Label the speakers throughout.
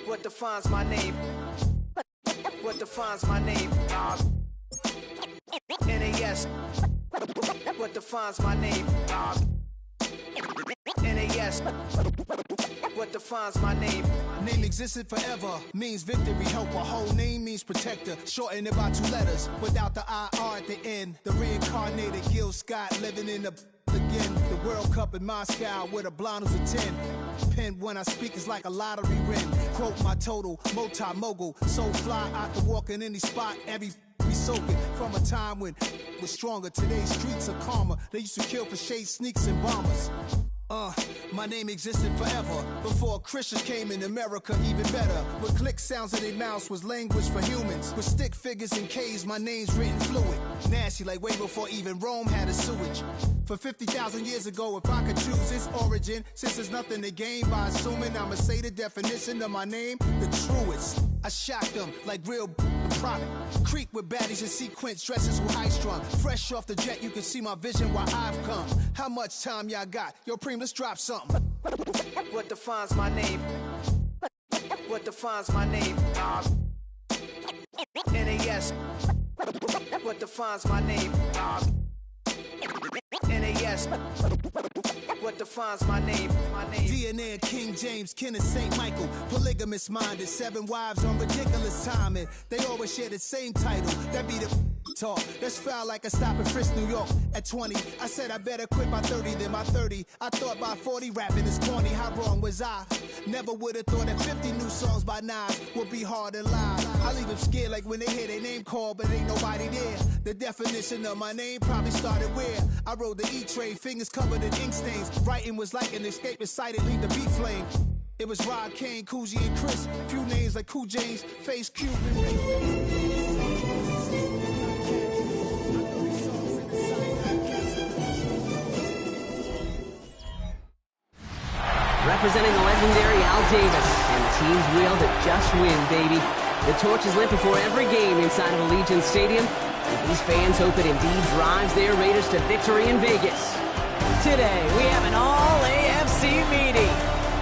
Speaker 1: What defines my name? What defines my name? NAS. What defines my name? NAS. What defines my name?
Speaker 2: Name existed forever, means victory, helper. Whole name means protector, shortened it by 2 letters, without the IR at the end. The reincarnated Gil Scott, living in the again. The World Cup in Moscow, with a blind who's a 10. Pen when I speak is like a lottery win. Quote my total, multi-mogul, so fly, I can walk in any spot, every we soaking from a time when was stronger. Today's streets are calmer. They used to kill for shade sneaks and bombers. My name existed forever before Christians came in America, even better. With click sounds in their mouths was language for humans. With stick figures and K's, my name's written fluid. Nasty like way before even Rome had a sewage. For 50,000 years ago, if I could choose its origin, since there's nothing to gain by assuming I'ma say the definition of my name, the truest. I shocked them like real product. Creek with baddies and sequence dresses with high strung. Fresh off the jet, you can see my vision where I've come. How much time y'all got? Yo, Preem, let's drop something.
Speaker 1: What defines my name? What defines my name? NAS. What defines my name? NAS. What defines my name?
Speaker 2: DNA of King James, kin of St. Michael. Polygamous minded, 7 wives on ridiculous timing. They always share the same title. That be the talk. That's foul like a stop in Frisk, New York. At 20, I said I better quit by 30 than by 30. I thought by 40 rapping is corny. How wrong was I? Never would have thought that 50 new songs by Nas would be hard and live. I leave them scared like when they hear their name called, but ain't nobody there. The definition of my name probably started where I rode the E-Trade, fingers covered in ink stains. Writing was like an escape inside it, leave the beat flame. It was Rod Kane, Coogee, and Chris. Few names like Cool James, Face Cube.
Speaker 3: Representing the legendary Al Davis, and the team's will to just win, baby. The torch is lit before every game inside of Allegiant Stadium, as these fans hope it indeed drives their Raiders to victory in Vegas.
Speaker 4: Today, we have an all-AFC meeting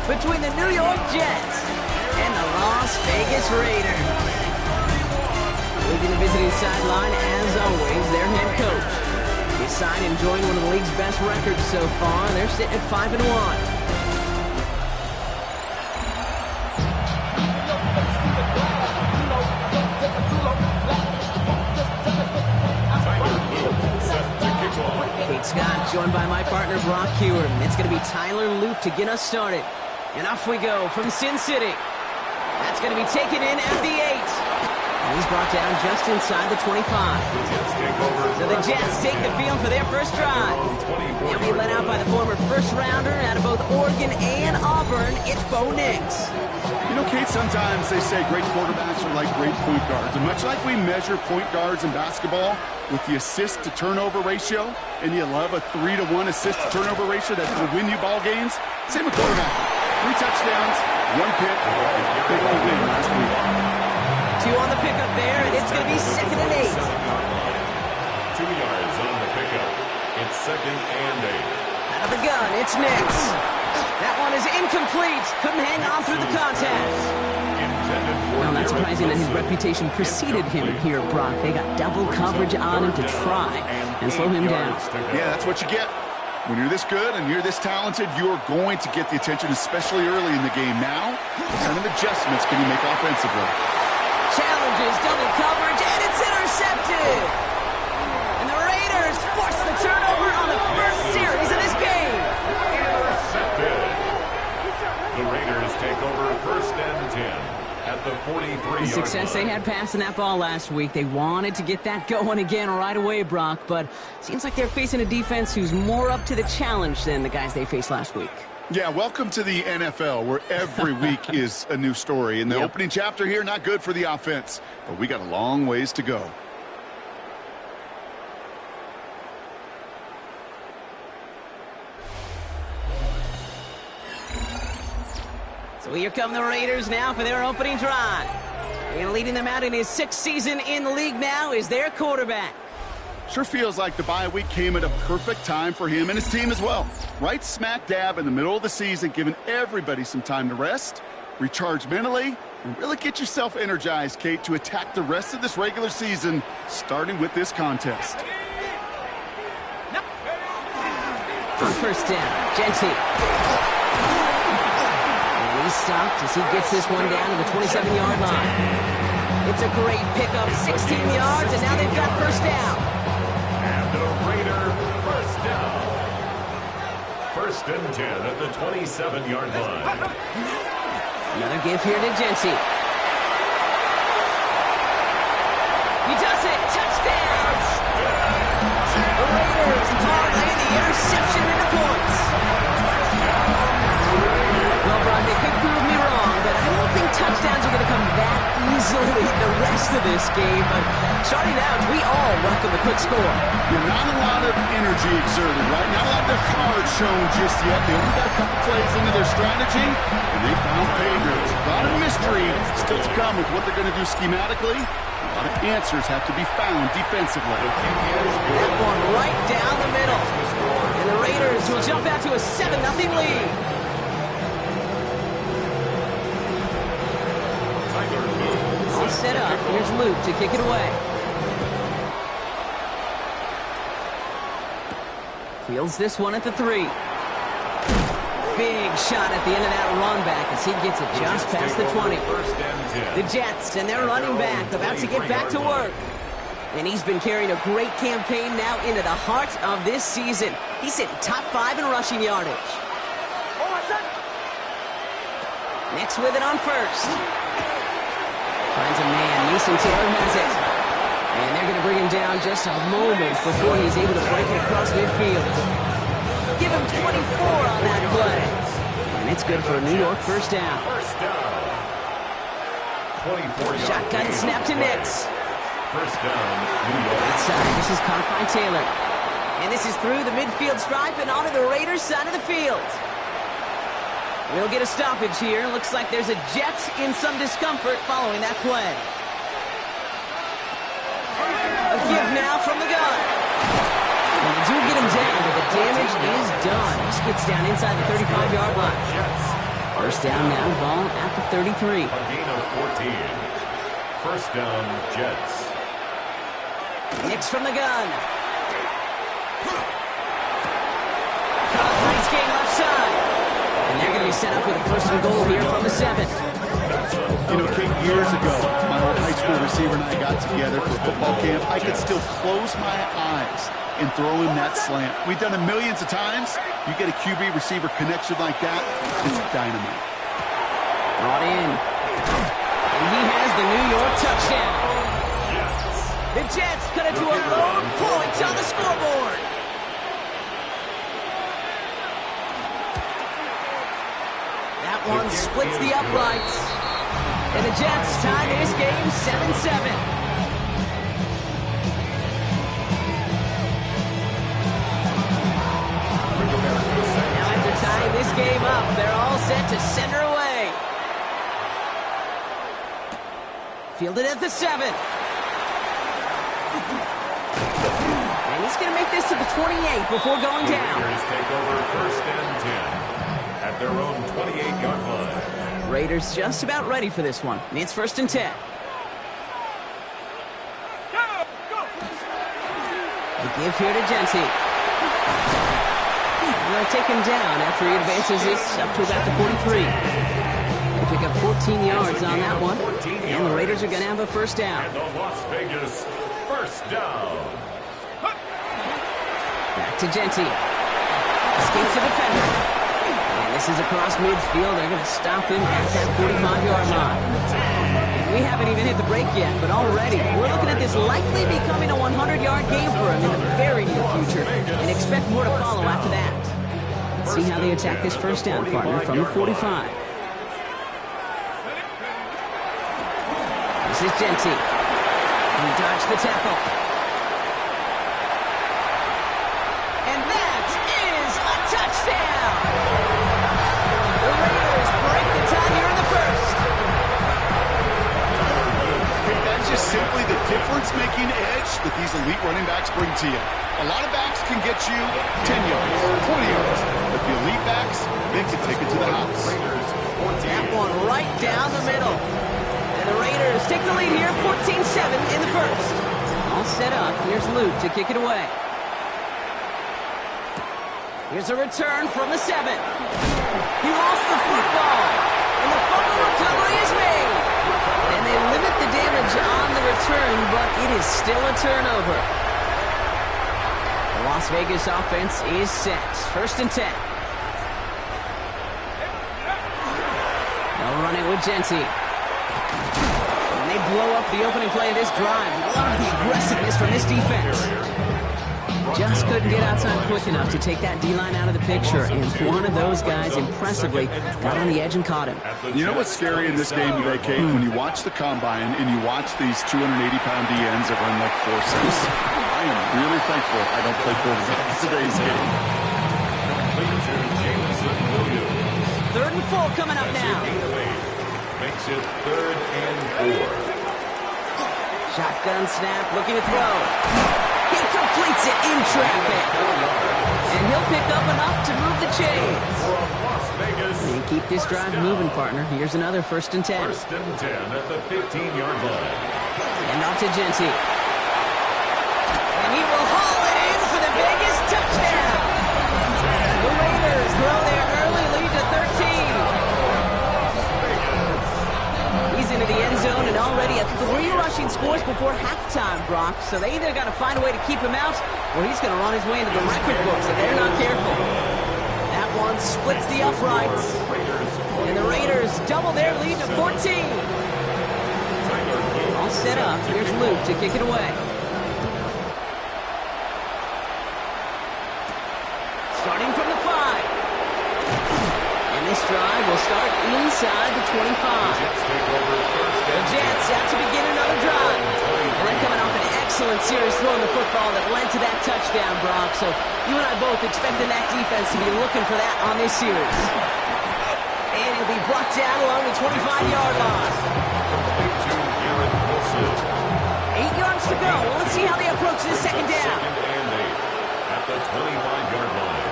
Speaker 4: between the New York Jets and the Las Vegas Raiders.
Speaker 3: Leading the visiting sideline, as always, their head coach. His side enjoying one of the league's best records so far. They're sitting at 5-1. Scott, joined by my partner, Brock Hewer. It's going to be Tyler Luke to get us started. And off we go from Sin City. That's going to be taken in at the 8. And he's brought down just inside the 25. So the Jets take the field for their first drive. They'll be led out by the former first-rounder out of both Oregon and Auburn. It's Bo Nix.
Speaker 5: You know, Kate, sometimes they say great quarterbacks are like great point guards. And much like we measure point guards in basketball with the assist-to-turnover ratio, and you love a 3-to-1 assist-to-turnover ratio that will win you ball games, same with quarterback. 3 touchdowns, 1 pick, big old win last week.
Speaker 4: 2 on the pickup there, and it's going to be 2nd and 8.
Speaker 6: 2 yards on the pickup. It's 2nd and 8.
Speaker 3: Out of the gun, it's Nix. That one is incomplete. Couldn't hang on through the contact. Well, not surprising that his reputation preceded him here, Brock. They got double coverage on him to try and slow him down.
Speaker 5: Yeah, that's what you get. When you're this good and you're this talented, you're going to get the attention, especially early in the game. Now, what kind of adjustments can you make offensively?
Speaker 4: Challenges double coverage, and it's intercepted. And the Raiders force the turnover on the first series of this game.
Speaker 6: Intercepted. The Raiders take over 1st and 10. At the 43-yard
Speaker 3: The success they had passing that ball last week, they wanted to get that going again right away, Brock, but seems like they're facing a defense who's more up to the challenge than the guys they faced last week.
Speaker 5: Yeah, welcome to the NFL, where every week is a new story. In the opening chapter here, not good for the offense, but we got a long ways to go.
Speaker 3: So here come the Raiders now for their opening drive. And leading them out in his 6th season in the league now is their quarterback.
Speaker 5: Sure feels like the bye week came at a perfect time for him and his team as well. Right smack dab in the middle of the season, giving everybody some time to rest recharge mentally, and really get yourself energized, Kate, to attack the rest of this regular season, starting with this contest.
Speaker 3: On first down, Genty. And he's stopped as he gets this one down to the 27-yard line. It's a great pickup, 16 yards, and now they've got first down.
Speaker 6: And the Raider first down. First and 10 at the 27-yard line.
Speaker 3: Another give here to Genty. He does it! Touchdown! The Raiders parlay the interception into points. Well, Brock, they could prove me wrong, but I don't think touchdowns are going to come that easily the rest of this game. But starting out, we all welcome a quick score.
Speaker 5: You're not a lot of energy exerted, right? Not a lot of their cards shown just yet. They only got a couple plays into their strategy, and they found favorites. A lot of mystery still to come with what they're going to do schematically. A lot of answers have to be found defensively.
Speaker 3: That one right down the middle. And the Raiders will jump out to a 7-0 lead. All set up. Here's Luke to kick it away. Fields this one at the 3. Big shot at the end of that run back as he gets it just past the 20. The Jets and their running back about to get back to work. And he's been carrying a great campaign now into the heart of this season. He's hitting top 5 in rushing yardage. Next with it on first. Finds a man. Mason Taylor has it. And they're going to bring him down just a moment before he's able to break it across midfield. Give him 24 on that play. And it's good for a New York first down.
Speaker 6: First down. 24 yards.
Speaker 3: Shotgun snap to Nix.
Speaker 6: First down, New York.
Speaker 3: Outside, this is caught by Taylor. And this is through the midfield stripe and onto the Raiders side of the field. We'll get a stoppage here. Looks like there's a Jet in some discomfort following that play. A give now from the gun. And they do get him down, but the damage is done. He gets down inside the 35-yard line. First down now, ball at the 33.
Speaker 6: A gain of 14. First down, Jets.
Speaker 3: Nix from the gun. Nice game left side. And they're going to be set up with a first and goal here from the 7.
Speaker 5: You know, Kate, years ago, my old high school receiver and I got together for football camp. I could still close my eyes and throw him that slant. We've done it millions of times. You get a QB receiver connection like that, it's dynamite.
Speaker 3: Brought in. And he has the New York touchdown. The Jets cut it to a lone point on the scoreboard. That one splits the uprights. And the Jets tie this game 7-7. Now after tying this game up, they're all set to send her away. Fielded at the 7. And he's going to make this to the 28 before going down.
Speaker 6: Raiders take over first and 10 at their own 28-yard line.
Speaker 3: Raiders just about ready for this one. And it's first and 10. The give here to Genty. They'll take him down after he advances this up to about the 43. They pick up 14 yards on that one. And the Raiders are going to have a first down.
Speaker 6: And the Las Vegas first down.
Speaker 3: Back to Genty. Escapes the defender. And this is across midfield. They're going to stop him at that 45-yard line. We haven't even hit the break yet, but already we're looking at this likely becoming a 100-yard game for him in the very near future, and expect more to follow after that. Let's see how they attack this first down, partner, from the 45. This is Genty. He dodged the tackle. And that is a touchdown! The Raiders break the tie here in the first.
Speaker 5: That's just simply the difference-making edge that these elite running backs bring to you. A lot of backs can get you 10 yards, 20 yards, but the elite backs, they can take it to the house.
Speaker 3: That one right right down the middle. And the Raiders take the lead here, 14-7 in the first. All set up. Here's Luke to kick it away. Here's a return from the 7. He lost the football. And the fumble recovery is made. And they limit the damage on the return, but it is still a turnover. The Las Vegas offense is set. 1st and 10. They'll run it with Genty. And they blow up the opening play of this drive. Love the aggressiveness from this defense. Just couldn't get outside quick enough to take that D-line out of the picture, and one of those guys impressively got on the edge and caught him.
Speaker 5: You know what's scary in this game today, Kate? When you watch the combine and you watch these 280-pound DNs that run like forceps, I am really thankful I don't play quarterback in today's game.
Speaker 3: 3rd and 4 coming up now.
Speaker 6: Makes it 3rd and 4.
Speaker 3: Shotgun snap, looking to throw. He completes it in traffic. And he'll pick up enough to move the chains. And keep this drive moving, partner. Here's another 1st and 10.
Speaker 6: 1st and 10 at the 15-yard line.
Speaker 3: And off to Genty. And he will haul it in for the Vegas touchdown. The Raiders grow their early lead to 13. He's into the end zone and already at 3 rushing scores before halftime, Brock. So they either got to find a way to keep him out, or he's going to run his way into the record books if they're not careful. That one splits the uprights. And the Raiders double their lead to 14. All set up. Here's Luke to kick it away. Starting from the 5. And this drive will start inside the 25. The Jets out to begin another drive. And they're coming off an excellent series throwing the football that led to that touchdown, Brock. So you and I both expecting that defense to be looking for that on this series. And he'll be brought down along the 25-yard line. 8 yards to go. Well, let's see how they approach this 2nd down.
Speaker 6: 2nd and 8 at the 25-yard line.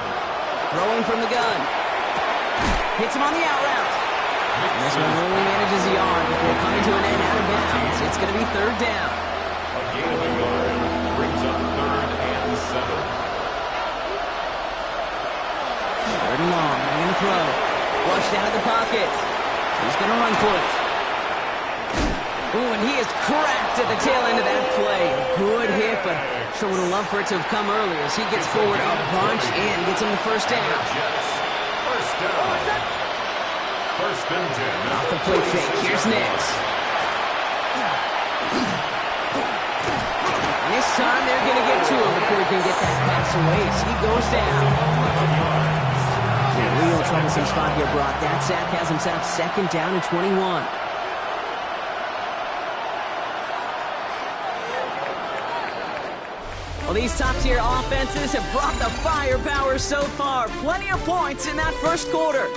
Speaker 3: Throwing from the gun. Hits him on the out route. And this one only manages a yard before coming to an end out of bounds. It's going to be 3rd down.
Speaker 6: A gain of a yard brings up 3rd and 7.
Speaker 3: 3rd and long. They're going to throw. Flushed out of the pocket. He's going to run for it. Ooh, and he is cracked at the tail end of that play. Good hit, but sure would have loved for it to have come earlier as he gets forward a bunch and gets him the 1st down.
Speaker 6: First down. 1st and 10.
Speaker 3: Off the play fake. Here's Nix. And this time they're going to get to him before he can get that pass away as he goes down. Real troublesome spot here, Brock. That sack has himself 2nd down and 21. Well, these top-tier offenses have brought the firepower so far. Plenty of points in that 1st quarter.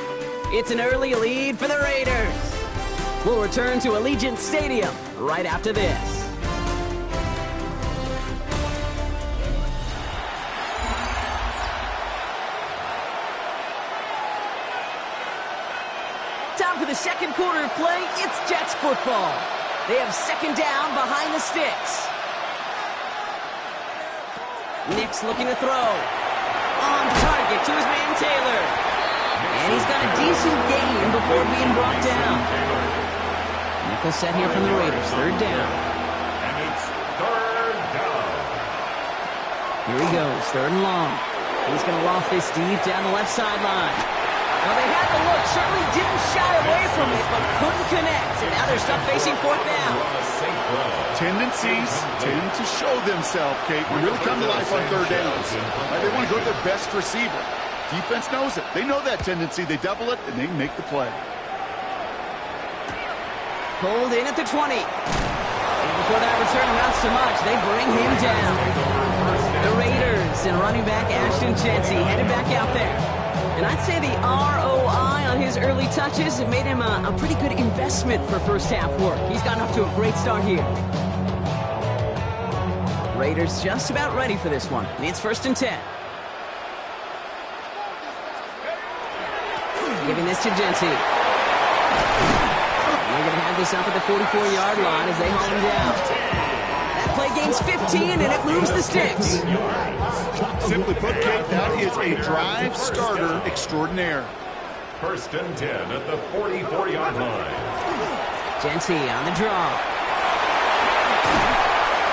Speaker 3: It's an early lead for the Raiders. We'll return to Allegiant Stadium right after this. Time for the 2nd quarter of play. It's Jets football. They have 2nd down behind the sticks. Nix looking to throw. On target to his man Taylor. And he's got a decent gain before being brought down. Nickel set here from the Raiders. 3rd down.
Speaker 6: And it's 3rd down.
Speaker 3: Here he goes. 3rd and long. He's going to loft this deep down the left sideline. Well, they had the look. Certainly didn't shy away from it, but couldn't connect. And now they're stuck facing 4th down.
Speaker 5: Tendencies tend to show themselves, Kate, and really come to life on 3rd downs. They want to go to their best receiver. Defense knows it. They know that tendency. They double it, and they make the play.
Speaker 3: Pulled in at the 20. And before that return amounts to much, they bring him down. The Raiders and running back Ashton Genty headed back out there. And I'd say the ROI on his early touches have made him a pretty good investment for 1st half work. He's gotten off to a great start here. Raiders just about ready for this one. It's 1st and 10. Giving this to Genty. They're going to have this up at the 44-yard line as they haul him down. That play gains 15, and it moves the sticks.
Speaker 5: Simply put, Kate, that is a drive starter extraordinaire.
Speaker 6: First and 10 at the 44-yard line.
Speaker 3: Genty on the draw.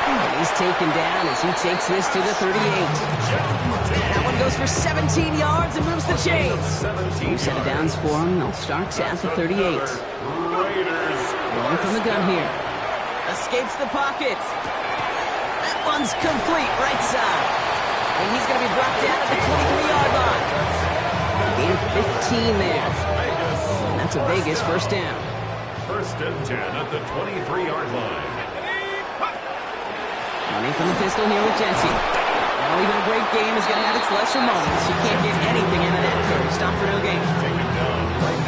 Speaker 3: And he's taken down as he takes this to the 38. That one goes for 17 yards and moves the chains. Two set of downs for him. They'll start at the 38. Going from the gun here. Escapes the pocket. That one's complete right side. And he's going to be brought down at the 23-yard line. Gain 15 there. And that's a Vegas first down.
Speaker 6: First and 10 at the 23-yard line.
Speaker 3: Running from the pistol here with Genty. Well, even a great game is going to have its lesser moments. You can't get anything out of that curve. Stop for no gain.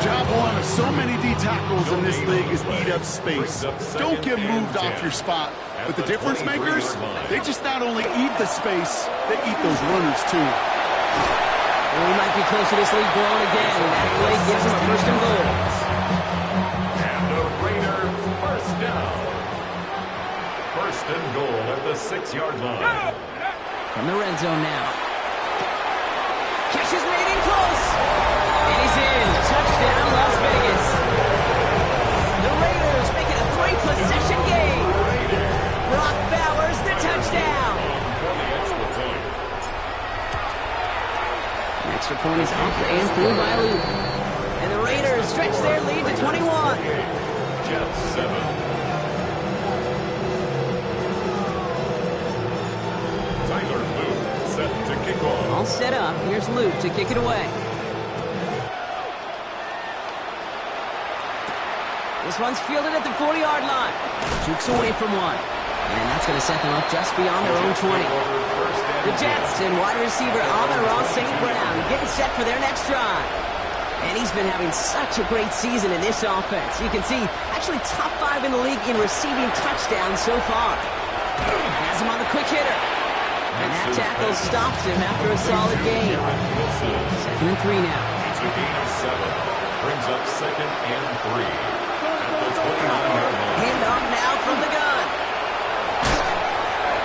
Speaker 5: Job one of so many D tackles in this league is eat up space. Don't get moved off your spot. But the difference makers, they just not only eat the space, they eat those runners too.
Speaker 3: Well, he might be close to this league growing again. That play gives him a first and goal.
Speaker 6: And a Raider first down. First and goal at the 6-yard line.
Speaker 3: From the red zone now. Catch is made in close. And he's in. Touchdown, Las Vegas. The Raiders make it a 3-possession game. Brock Bowers, the touchdown. The extra point is up and through by Luke. And the Raiders stretch their lead to 21.
Speaker 6: Jets 7. Set to kick off.
Speaker 3: All set up. Here's Luke to kick it away. This one's fielded at the 40-yard line. Jukes away from one. And that's going to set them up just beyond their own 20. The Jets and wide receiver Amon-Ra St. Brown getting set for their next drive. And he's been having such a great season in this offense. You can see actually top 5 in the league in receiving touchdowns so far. Has him on the quick hitter. And that tackle stops him after a solid game. 2nd and 3 now.
Speaker 6: It's a gain of 7. Brings up 2nd and 3. At the 29-yard line.
Speaker 3: Hand off now from the gun.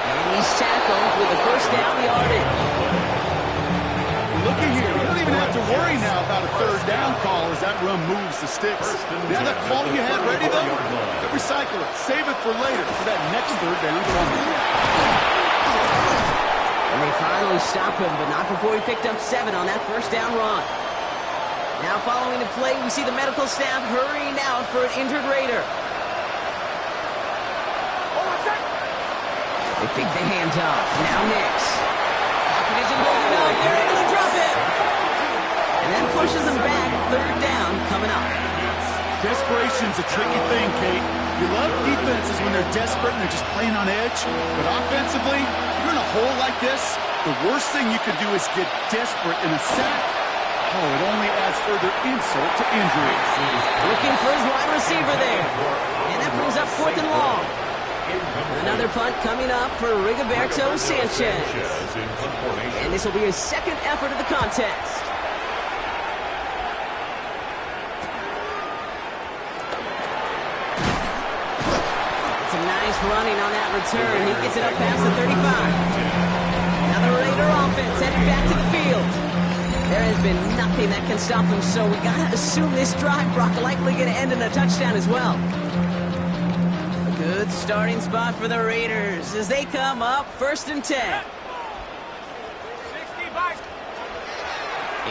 Speaker 3: And he's tackled with a first down yardage.
Speaker 5: Looky here. You don't even have to worry now about a third down call as that run moves the sticks. Now that call you had ready, though, recycle it. Save it for later for that next third down call.
Speaker 3: And they finally stop him, but not before he picked up 7 on that first down run. Now following the play, we see the medical staff hurrying out for an injured Raider. They fake the handoff. Now Nix. Pocket isn't holding up. They're able to drop it. And that pushes them back. Third down coming up.
Speaker 5: Desperation's a tricky thing, Kate. You love defenses when they're desperate and they're just playing on edge. But offensively, you're in a hole like this, the worst thing you could do is get desperate in a sack. Oh, it only adds further insult to injury.
Speaker 3: Looking for his wide receiver there. And that brings up 4th and long. Another punt coming up for Rigoberto Sanchez. And this will be his 2nd effort of the contest. It's a nice running on that return. He gets it up past the 35. Now the Raider offense headed back to the field. There has been nothing that can stop them, so we got to assume this drive, Brock, likely going to end in a touchdown as well. A good starting spot for the Raiders as they come up 1st and 10.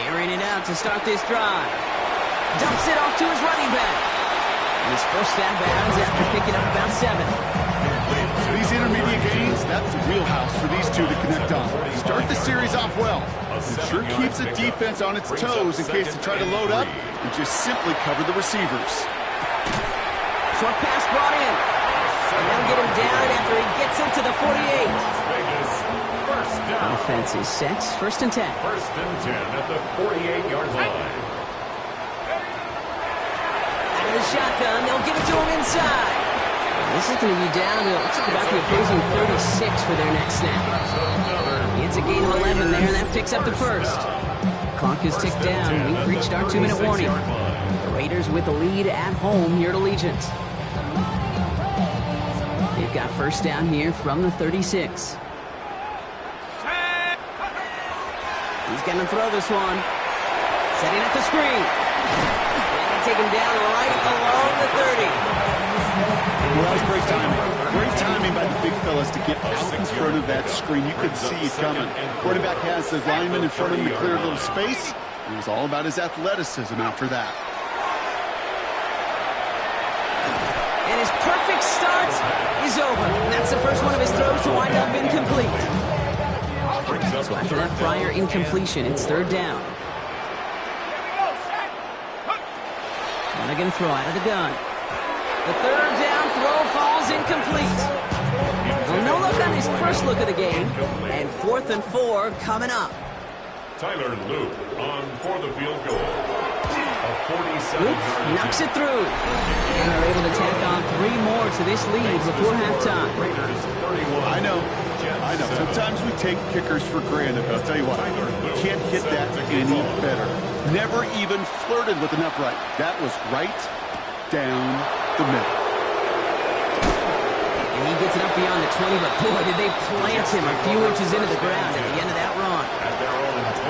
Speaker 3: Airing it out to start this drive. Dumps it off to his running back. And his first stat bounds after picking up about 7.
Speaker 5: These intermediate gains, that's the wheelhouse for these two to connect on. Start the series off well. It sure keeps the defense on its toes in case they try to load up and just simply cover the receivers.
Speaker 3: Short pass brought in. And they'll get him down after he gets into the 48. Offense is set. 1st and 10.
Speaker 6: 1st and 10 at the 48-yard line.
Speaker 3: Out of the shotgun, they'll give it to him inside. This is going to be down to, looks like about the opposing 36 for their next snap. It's a gain of 11 there, and that picks up the first. Clock is ticked down. We've reached our 2-minute warning. The Raiders with the lead at home here at Allegiant. They've got first down here from the 36. He's going to throw this one. Setting up the screen. And they take him down right along the 30.
Speaker 5: Well, that was great timing. Great timing by the big fellas to get out in front of that screen. You could see it coming. Quarterback has the lineman in front of him to clear a little space. It was all about his athleticism after that.
Speaker 3: And his perfect start is over. That's the first one of his throws to wind up incomplete. So after that prior incompletion, it's third down. And they're going to throw out of the gun. The third down throw falls incomplete. Well, no look on his first look of the game. And 4th and 4 coming up.
Speaker 6: Tyler Luke on for the field goal. A 47.
Speaker 3: Luke knocks it through. And they're able to tack on 3 more to this lead before halftime.
Speaker 6: Raiders 31.
Speaker 5: I know. Sometimes we take kickers for granted, but I'll tell you what, you can't hit that any better. Never even flirted with an upright. That was right down the middle.
Speaker 3: And he gets it up beyond the 20, but boy, did they plant him a few inches into the ground at the end of that run.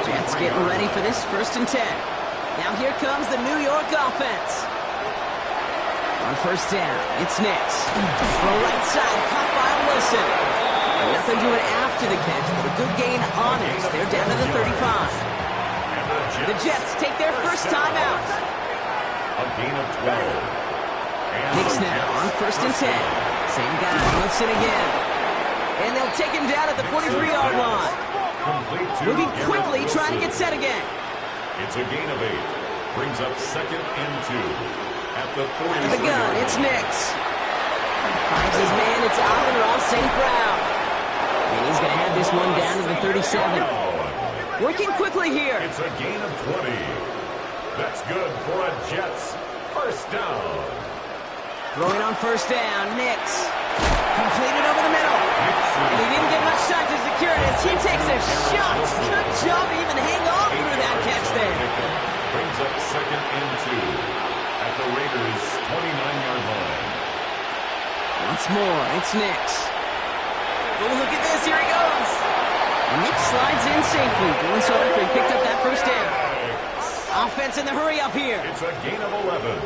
Speaker 3: Jets getting ready for this 1st and 10. Now here comes the New York offense. On first down, it's Nix. From right side, caught by Wilson. And nothing doing after the catch, but a good gain on it. They're down to the 35. The Jets take their first time out.
Speaker 6: A gain of 12.
Speaker 3: Nix now on 1st and 10. Same guy, Wilson again. And they'll take him down at the 43-yard line. Moving quickly, trying to get set again.
Speaker 6: It's a gain of 8. Brings up 2nd and 2. At the 40.
Speaker 3: And the gun, it's Nix. Finds his man, it's Amon-Ra St. Brown. And he's going to have this one down to the 37. Working quickly here.
Speaker 6: It's a gain of 20. That's good for a Jets first down.
Speaker 3: Throwing on first down, Nix. Completed over the middle. And he didn't get much time to secure it as he takes a shot. Good job to even hang on through that catch there.
Speaker 6: Brings up 2nd and 2 at the Raiders' 29-yard line.
Speaker 3: Once more, it's Nix. Oh, look at this. Here he goes. And Nix slides in safely. Doing so after he picked up that first down. Offense in the hurry up here.
Speaker 6: It's a gain of 11.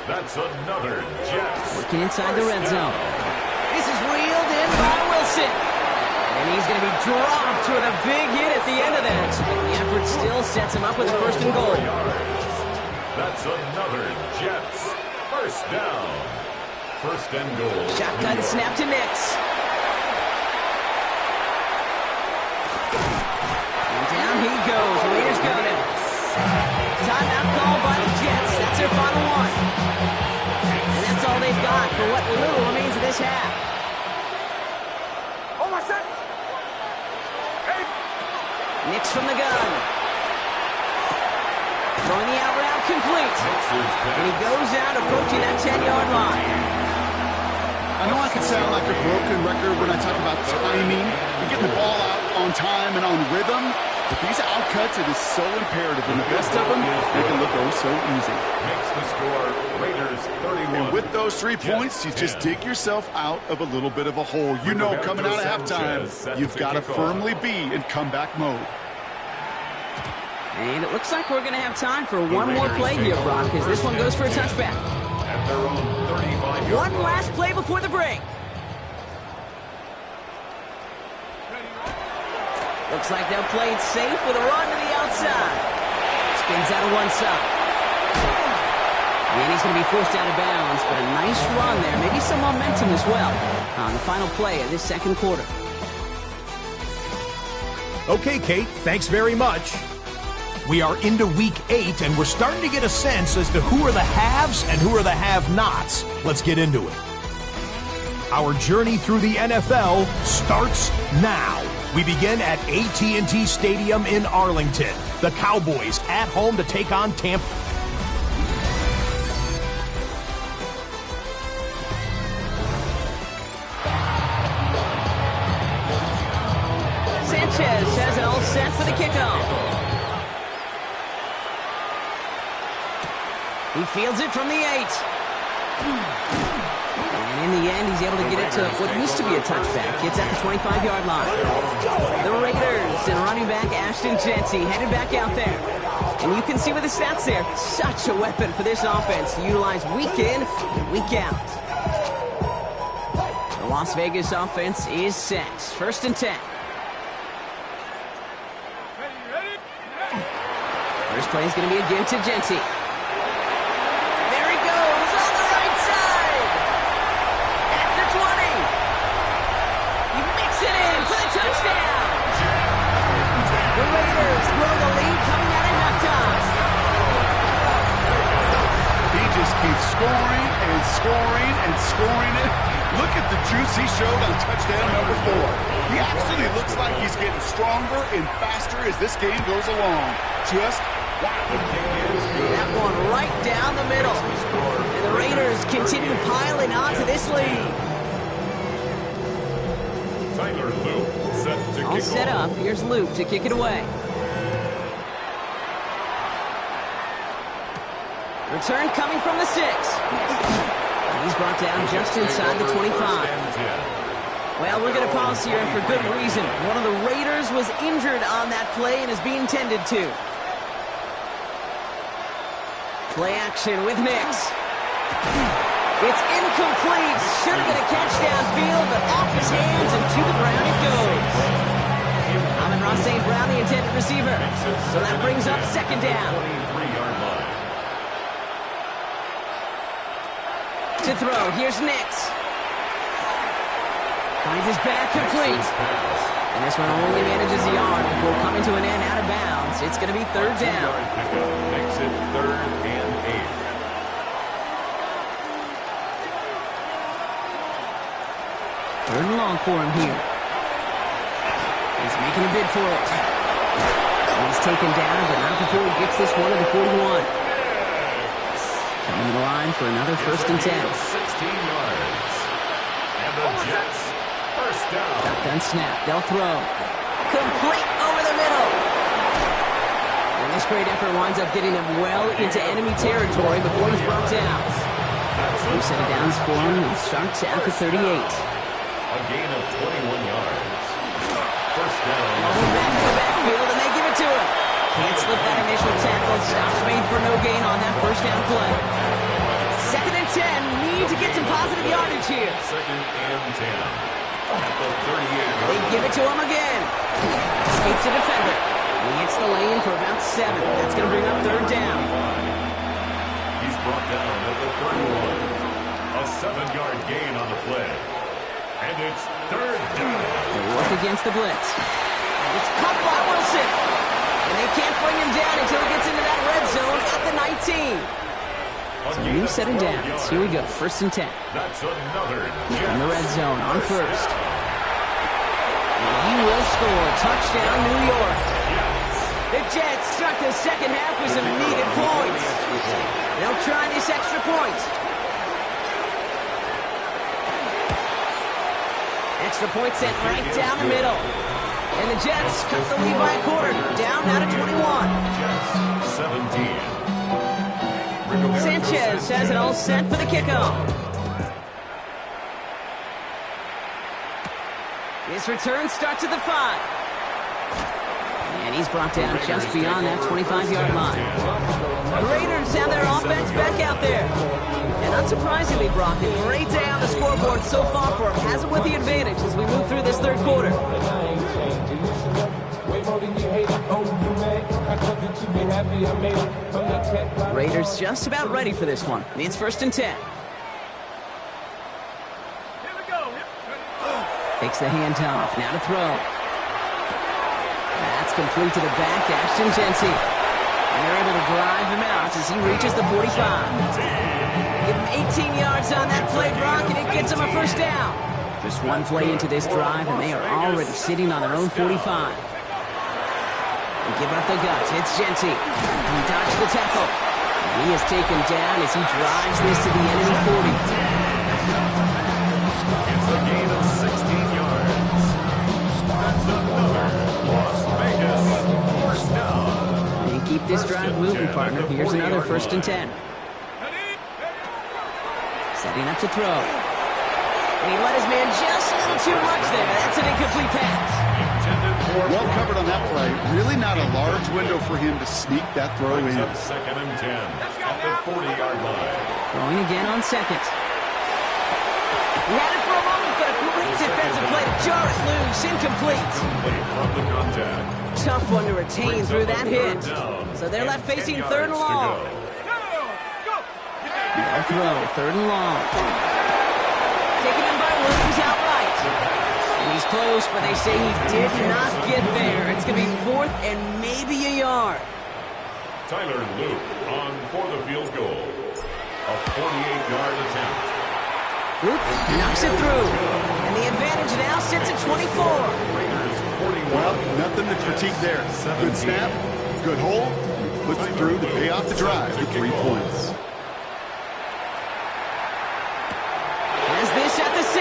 Speaker 6: That's another Jets.
Speaker 3: Working inside the red zone. This is reeled in by Wilson. And he's going to be dropped with a big hit at the end of that. But the effort still sets him up with a 1st and goal.
Speaker 6: That's another Jets first down. 1st and goal.
Speaker 3: Shotgun snap to Nix. And down he goes. Raiders got him. Timeout call by the Jets. That's their final one. And that's all they've got for what little remains of this half. Nix from the gun. Throwing the out route complete. And he goes out approaching that 10-yard line.
Speaker 5: I know I can sound like a broken record when I talk about timing and getting the ball out on time and on rhythm, but these outcuts, it is so imperative, and the best of them make it look oh so easy.
Speaker 6: Makes the score Raiders 31.
Speaker 5: And with those 3 points, you just dig yourself out of a little bit of a hole. You know, coming out of halftime, you've got to firmly be in comeback mode.
Speaker 3: And it looks like we're going to have time for one more play here, Brock, as this one goes for a touchback.
Speaker 6: At their own 35-yard
Speaker 3: One last play before the break. Looks like they'll play it safe with a run to the outside. Spins out of one side. And he's going to be forced out of bounds, but a nice run there. Maybe some momentum as well on the final play of this 2nd quarter.
Speaker 7: Okay, Kate, thanks very much. We are into week 8, and we're starting to get a sense as to who are the haves and who are the have-nots. Let's get into it. Our journey through the NFL starts now. We begin at AT&T Stadium in Arlington. The Cowboys at home to take on Tampa.
Speaker 3: Sanchez has it all set for the kickoff. He He fields it from the 8. And in the end, he's able to get it to what used to be a touchback. It's at the 25-yard line. The Raiders and running back Ashton Jeanty headed back out there. And you can see with the stats there, such a weapon for this offense to utilize week in and week out. The Las Vegas offense is set. 1st and 10. First play is going to be a give to Jeanty. There he goes on the right side. At the 20. He makes it in for the touchdown. The Raiders grow the lead coming out of halftime.
Speaker 5: He just keeps scoring and scoring and scoring it. Look at the juice he showed on touchdown number 4. He actually looks like he's getting stronger and faster as this game goes along. Just wow.
Speaker 3: That one right down the middle. And the Raiders continue piling onto this lead.
Speaker 6: Tyler Luke set to kick off.
Speaker 3: All set up. Here's Luke to kick it away. Return coming from the 6. And he's brought down just inside the 25. Well, we're going to pause here for good reason. One of the Raiders was injured on that play and is being tended to. Play action with Nix. It's incomplete. Should have been a catch downfield, but off his hands and to the ground it goes. Amon-Ra St. Brown, the intended receiver. So that brings up 2nd down.
Speaker 6: 23-yard line.
Speaker 3: To throw, here's Nix. Finds his back complete. And this one only manages a yard before coming to an end out of bounds. It's going to be 3rd down.
Speaker 6: Makes it 3rd and 8.
Speaker 3: Third and long for him here. He's making a bid for it. He's taken down, but not before he gets this one to the 41. Coming to the line for another 1st and 10.
Speaker 6: 16 yards. And the Jets, 1st down.
Speaker 3: Shotgun snap. They'll throw. Complete over the middle. And this great effort winds up getting them well into enemy territory before he's brought down. New set of downs for him and starts at the 38.
Speaker 6: A gain of 21 yards. 1st down.
Speaker 3: Rolling back to the backfield, and they give it to him. Can't slip that initial tackle. Stops made for no gain on that 1st down play. 2nd and 10. Need to get some positive yardage here.
Speaker 6: 2nd and 10. At the 38.
Speaker 3: They give it to him again. Escapes the defender. He hits the lane for about 7. That's going to bring up 3rd down.
Speaker 6: He's brought down at the 31. A 7-yard gain on the play. And it's 3rd down.
Speaker 3: They work against the blitz. It's caught by Wilson. And they can't bring him down until he gets into that red zone at the 19. So new set of downs. Here we go. 1st and 10.
Speaker 6: That's another
Speaker 3: In the red zone on 1st. And he will score. Touchdown, New York. The Jets start the 2nd half with some needed points. They'll try this extra point. Extra point sent right down the middle. And the Jets cut the lead by a quarter. Down now to 21.
Speaker 6: Jets 17.
Speaker 3: Sanchez has it all set for the kickoff. His return starts at the 5. And he's brought down just beyond that 25-yard line. The Raiders have their offense back out there. And unsurprisingly, Brock, a great day on the scoreboard so far for him. Has it with the advantage as we move through this 3rd quarter. Raiders just about ready for this one. It's 1st and 10. Takes the handoff. Now to throw. That's complete to the back, Ashton Jeanty. And they're able to drive him out as he reaches the 45. Give him 18 yards on that play, Brock, and it gets him a 1st down. Just one play into this drive, and they are already sitting on their own 45. They give up the guts. It's Jeanty. He dodged the tackle. And he is taken down as he drives this to the enemy 40.
Speaker 6: It's a gain of 16 yards. That's another Las Vegas 1st down.
Speaker 3: And keep this drive moving, partner. Here's another 1st and 10. Setting up to throw. And he let his man just a little too much there. That's an incomplete pass.
Speaker 5: Well covered on that play. Really not a large window for him to sneak that throw in.
Speaker 6: Second and 10 at the 40-yard line.
Speaker 3: Throwing again on second. He had it for a moment, but a great defensive play to jar it loose. Incomplete.
Speaker 6: From the contact.
Speaker 3: Tough one to retain through that hit. So they're left facing third and long. They'll throw, third and long. Taken in by Williams outright. And he's close, but they say he did not get there. It's going to be fourth and maybe a yard.
Speaker 6: Tyler Luke on for the field goal. A 48-yard attempt.
Speaker 3: Luke knocks it through. And the advantage now sits at 24.
Speaker 5: Well, nothing to critique there. Good snap, good hold, puts it through to pay off the drive with 3 points.
Speaker 3: Has this at the 6.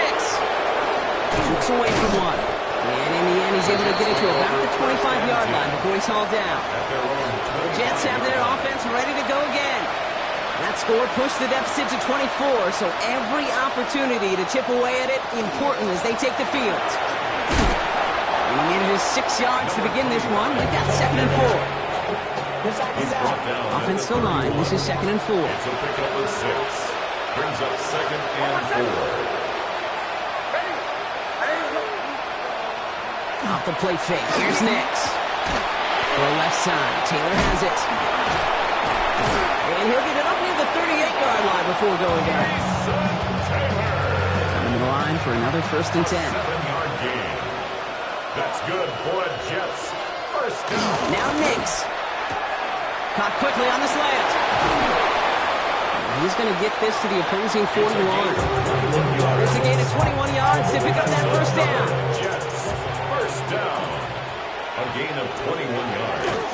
Speaker 3: Looks away from one. And in the end, he's able to get it to about the 25-yard line before he's hauled down. The Jets have their offense ready to go again. That score pushed the deficit to 24, so every opportunity to chip away at it important as they take the field. And he manages 6 yards to begin this one. They've got second and 4. Offensive line, this is second and 4.
Speaker 6: It's a pickup of 6. Brings up second and 4.
Speaker 3: Off the play fake. Here's Nix. For the left side. Taylor has it. And he'll get it up near the 38-yard line before going down. Coming to the line for another first and 10.
Speaker 6: 7-yard gain. That's good for a Jets first down.
Speaker 3: Now Nix. Caught quickly on the slant. He's going to get this to the opposing 41. There's a gain of 21 yards to pick up that first down.
Speaker 6: Jets first down. A gain of 21 yards.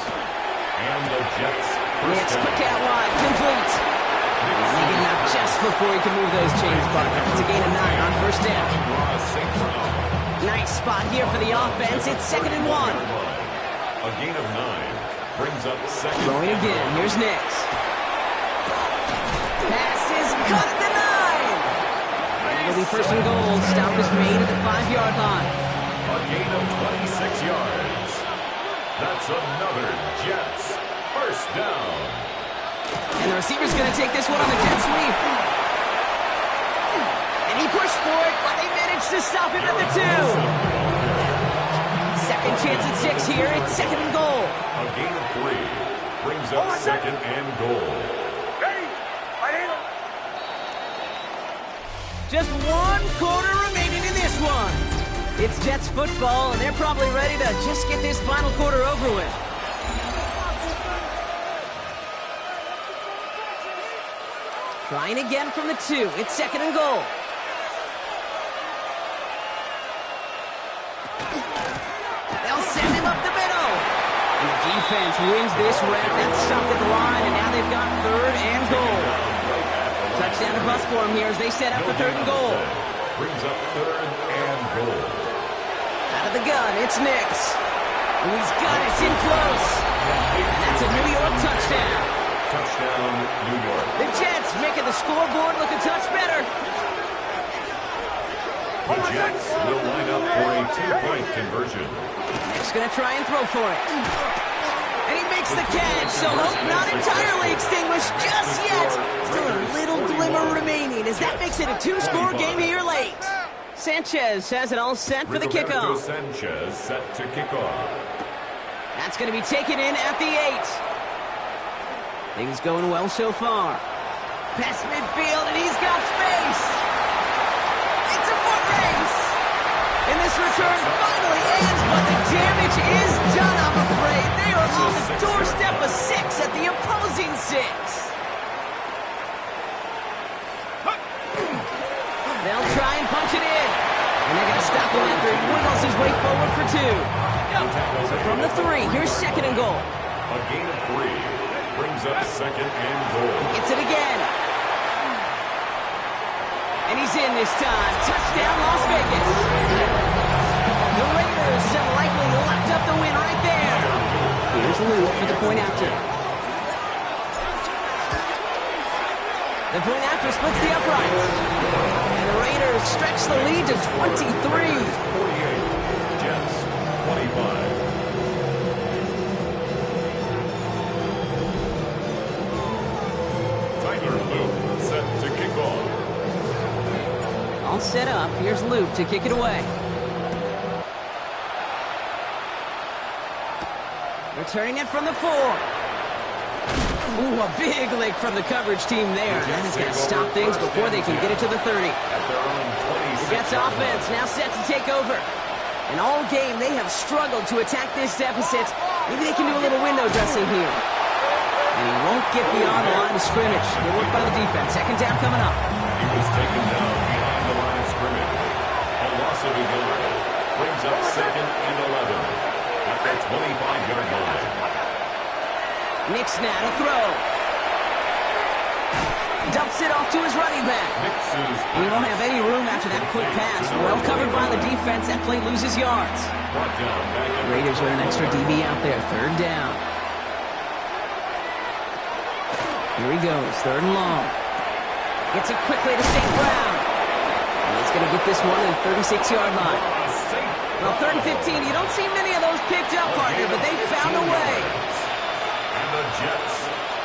Speaker 6: And the Jets
Speaker 3: Nix quick out wide, complete. Making out just before he can move those chains, but it's a gain of 9 on first down. Nice spot here for the offense. It's second and 1.
Speaker 6: A gain of 9 brings up second.
Speaker 3: Throwing again. Here's Nix. Pass is cut at the 9. It'll be first and goal. Stop is made at the 5-yard line.
Speaker 6: A gain of 26 yards. That's another Jets first down.
Speaker 3: And the receiver's going to take this one on the jet sweep. And he pushed for it, but they managed to stop him at the 2. Second chance at 6 here. It's second and goal.
Speaker 6: A gain of 3 brings up second and goal.
Speaker 3: Just 1 quarter remaining in this one. It's Jets football, and they're probably ready to just get this final quarter over with. Trying again from the 2. It's second and goal. They'll send him up the middle. And the defense wins this round. That's stopped at the line, and now they've got third and goal. Touchdown to bust for him here as they set up for third and goal.
Speaker 6: Brings up third and goal.
Speaker 3: Out of the gun, it's Nix. And he's got it. It's in close. And that's a New York touchdown.
Speaker 6: Touchdown, New York.
Speaker 3: The Jets making the scoreboard look a touch better.
Speaker 6: The Jets will line up for a 2-point conversion.
Speaker 3: Nick's going to try and throw for it. And he makes the catch, so hope not entirely extinguished just yet. Still a little glimmer remaining as that makes it a 2-score game here late. Sanchez has it all set for the kickoff.
Speaker 6: Sanchez set to kick off.
Speaker 3: That's going to be taken in at the 8. Things going well so far. Past midfield, and he's got space. It's a foot race. And this return finally ends, but the damage is done, I'm afraid. They are on the doorstep of 6 at the opposing 6. They'll try and punch it in. And they're going to stop him after he wiggles his way forward for 2. So from the 3, here's second and goal.
Speaker 6: A gain of 3 brings up second and goal.
Speaker 3: Gets it again. And he's in this time. Touchdown, Las Vegas. The Raiders have likely locked up the win right there. Here's Lou for the point after.
Speaker 4: The point after splits the uprights. And the Raiders stretch the lead to 23.
Speaker 6: 48. Jets 25. Tyler Luke set to kick off.
Speaker 4: All set up. Here's Luke to kick it away. Returning it from the 4. Ooh, a big lick from the coverage team there. That is going to stop things before they can get it to the 30. The Jets offense now set to take over. And all game, they have struggled to attack this deficit. Maybe they can do a little window dressing here. And he won't get beyond the line of scrimmage. Good work by the defense. Second down coming up.
Speaker 6: He was taken down behind the line of scrimmage. A loss of a yard. Brings up 2nd and 11. At the 25-yard line.
Speaker 4: Nix now to throw. Dumps it off to his running back. He won't have any room after that quick pass. Well covered by the defense. That play loses yards. Raiders with an extra DB out there. Third down. Here he goes. Third and long. Gets it quickly to St. Brown. And he's going to get this one at the 36-yard line. Well, 3rd and 15. You don't see many of those picked up, partner, but they found a way.
Speaker 6: And the Jets,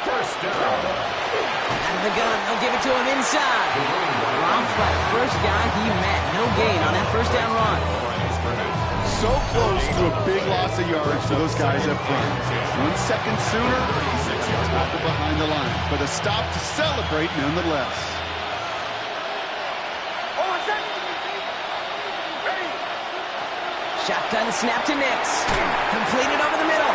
Speaker 6: first down.
Speaker 4: Out of the gun, they'll give it to him inside. Romped by the first guy he met. No gain on that first down run.
Speaker 5: So close to a big loss of yards for those guys up front. 1 second sooner, tackle behind the line. But a stop to celebrate nonetheless.
Speaker 4: Shotgun snap to Nix. Completed over the middle.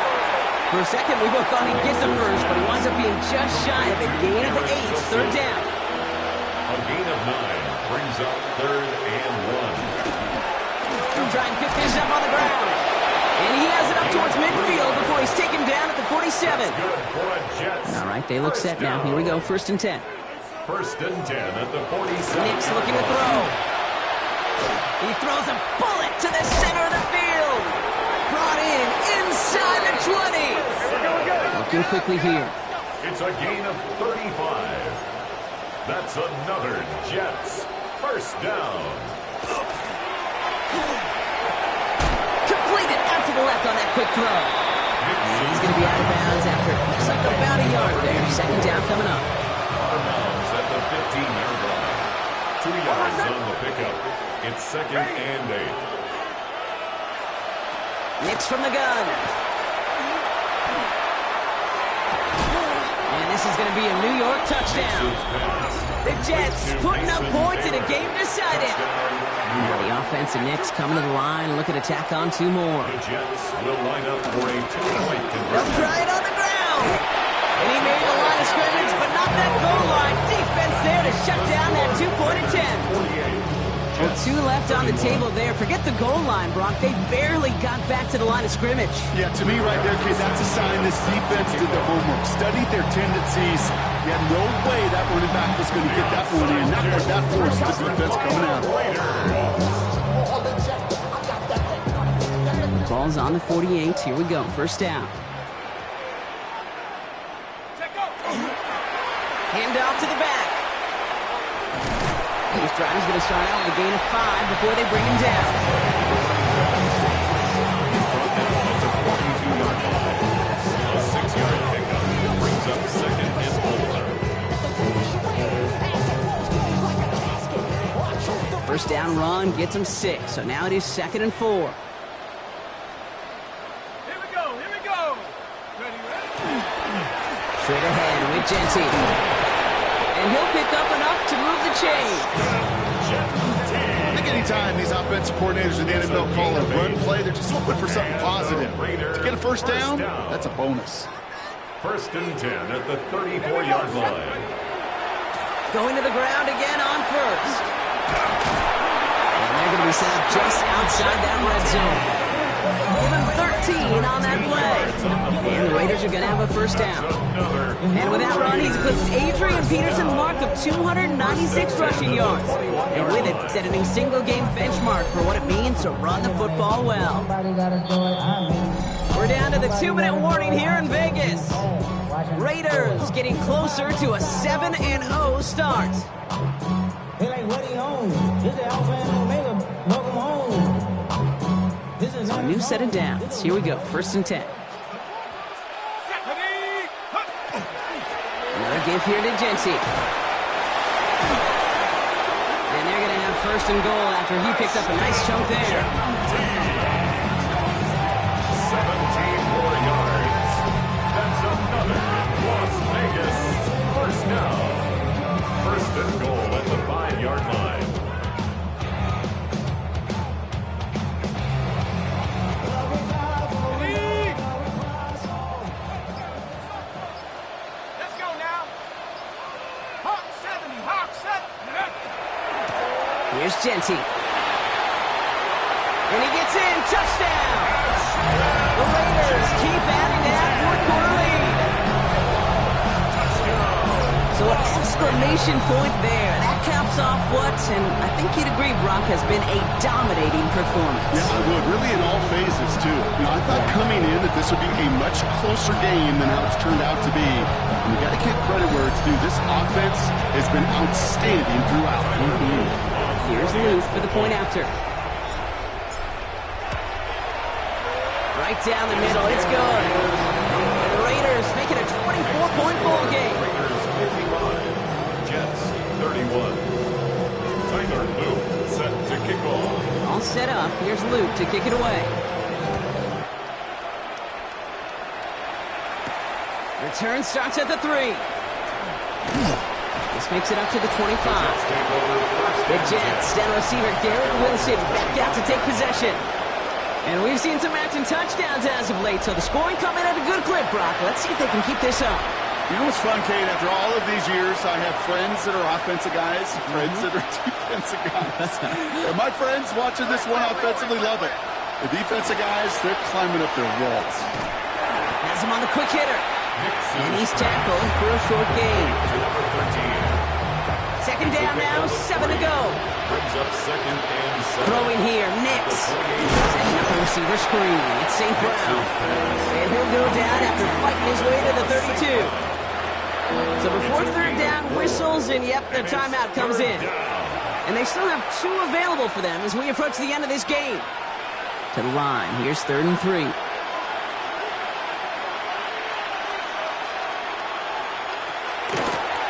Speaker 4: For a second, we both thought he'd get the first, but he winds up being just shy of a gain of 8. Third down.
Speaker 6: A gain of 9 brings up 3rd and 1.
Speaker 4: He'll try and pick this up on the ground. And he has it up towards midfield before he's taken down at the 47.
Speaker 6: Good for a Jets.
Speaker 4: All right, they look set now. Here we go, 1st and 10.
Speaker 6: 1st and 10 at the 47.
Speaker 4: Nix looking to throw. He throws a bullet to the center of the field. Brought in inside the 20. Looking quickly here.
Speaker 6: It's a gain of 35. That's another Jets first down.
Speaker 4: Completed out to the left on that quick throw. And he's going to be out of bounds after looks like about a yard there. Second down coming up.
Speaker 6: Out of bounds at the 15-yard line. 2 yards on the pickup. It's 2nd and 8.
Speaker 4: Nix from the gun. And this is going to be a New York touchdown. The Jets putting up points in a game decided. Now the offense and Nix coming to the line, looking to tack on 2 more.
Speaker 6: The Jets will line up for a 2-point conversion.
Speaker 4: They'll try it on the ground. And he made the line of scrimmage, but not that goal line. Defense there to shut down that 2-point attempt. Well, 2 left on the table there. Forget the goal line, Brock. They barely got back to the line of scrimmage.
Speaker 5: Yeah, to me right there, kid, that's a sign this defense did their homework, studied their tendencies. You had no way that running back was going to get that one in. Not what that forced the defense coming out.
Speaker 3: Ball's on the 48. Here we go. First down.
Speaker 4: Hand off to the back. This drive is going to start out with a gain of 5 before they bring him down.
Speaker 6: A 6-yard pickup brings up 2nd and 4.
Speaker 3: First down run gets him 6. So now it is 2nd and 4.
Speaker 8: Here we go. Ready?
Speaker 3: Straight ahead with Genty.
Speaker 4: And he'll pick up enough to move the chain.
Speaker 5: I think anytime these offensive coordinators in the NFL call a run play, they're just hoping for something positive. To get a first down, that's a bonus.
Speaker 6: 1st and 10 at the 34-yard line.
Speaker 4: Going to the ground again on first.
Speaker 3: And they're going to be set up just outside that red zone.
Speaker 4: Give him 13 on that play.
Speaker 3: And the Raiders are going to have a first down.
Speaker 4: And with that run, he's eclipsed Adrian Peterson's mark of 296 rushing yards. And with it, set a new single-game benchmark for what it means to run the football well. We're down to the 2-minute warning here in Vegas.
Speaker 3: Raiders getting closer to a 7-0 start.
Speaker 4: They like, what he on? This is Alpha and Omega. Welcome home. This is
Speaker 3: A new set of downs. Here we go. 1st and 10. Another give here to Genty. And they're going to have 1st and goal after he picked up a nice chunk there.
Speaker 6: 17 more yards. That's another Las Vegas first down. 1st and goal at the 5-yard line.
Speaker 8: Let's go now. Hawk 70, Hawk 70.
Speaker 3: Here's Genty. And he gets in. Touchdown! The Raiders keep adding to that 4th-quarter lead. So an exclamation point there. That caps off what, and I think you'd agree, Brock, has been a dominating performance.
Speaker 5: Yeah, I would. Really in all phases, too. I thought coming in that this would be a much closer game than how it's turned out to be. And we got to give credit where it's due. This offense has been outstanding throughout.
Speaker 3: Here's Luke for the point after. Right down the middle. It's good. And the Raiders make it a 24-point ball game.
Speaker 6: Raiders 55, Jets 31. Tyler Luke set to kick off.
Speaker 3: All set up. Here's Luke to kick it away. Return starts at the 3. This makes it up to the 25. The Jets, down receiver Garrett Wilson, back out to take possession. And we've seen some matching touchdowns as of late, so the scoring coming at a good clip, Brock. Let's see if they can keep this up.
Speaker 5: You know what's fun, Kate? After all of these years, I have friends that are offensive guys, friends that are defensive guys. And my friends watching this one offensively love it. The defensive guys, they're climbing up their walls.
Speaker 3: Has him on the quick hitter. And he's tackled for a short gain. 2nd down now, 7 to go.
Speaker 6: Brings up 2nd and 7.
Speaker 3: Throwing here, Nix. Setting up a receiver screen. It's St. Brown. And he'll go down after fighting his way to the 32. So before 3rd down whistles, and yep, the timeout comes in. And they still have 2 available for them as we approach the end of this game. To the line, here's 3rd and 3.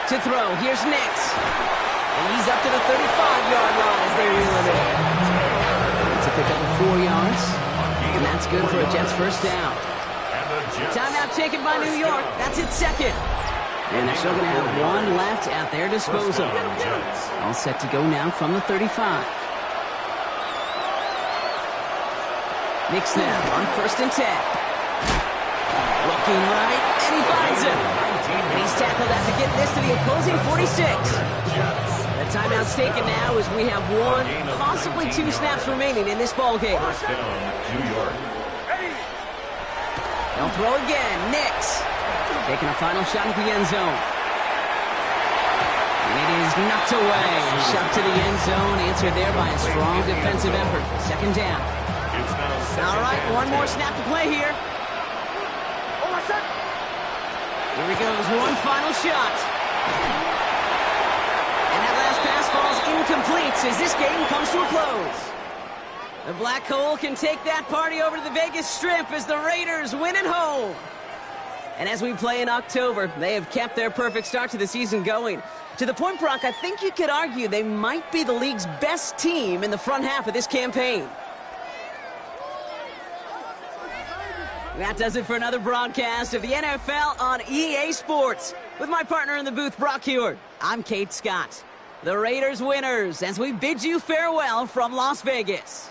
Speaker 3: To throw, here's Nix. And he's up to the 35-yard line as they reel him in. It's a pickup of 4 yards. And that's good for a Jets 1st down. Timeout taken by New York. That's its 2nd. And they're still going to have 1 left at their disposal. All set to go now from the 35. Nix now on 1st and 10. Looking right, and he finds him. And he's tackled after getting this to the opposing 46. The timeout's taken now as we have 1, possibly 2 snaps remaining in this ball game.
Speaker 6: 1st down, New York.
Speaker 3: They'll throw again. Nix taking a final shot at the end zone. And it is knocked away. Shot to the end zone, answered there by a strong defensive effort. 2nd down.
Speaker 6: It's now 2nd.
Speaker 3: All right, 1 more snap to play here. Here he goes, 1 final shot. And that last pass falls incomplete as this game comes to a close. The Black Hole can take that party over to the Vegas Strip as the Raiders win at home. And as we play in October, they have kept their perfect start to the season going. To the point, Brock, I think you could argue they might be the league's best team in the front half of this campaign. That does it for another broadcast of the NFL on EA Sports. With my partner in the booth, Brock Hewitt, I'm Kate Scott. The Raiders winners as we bid you farewell from Las Vegas.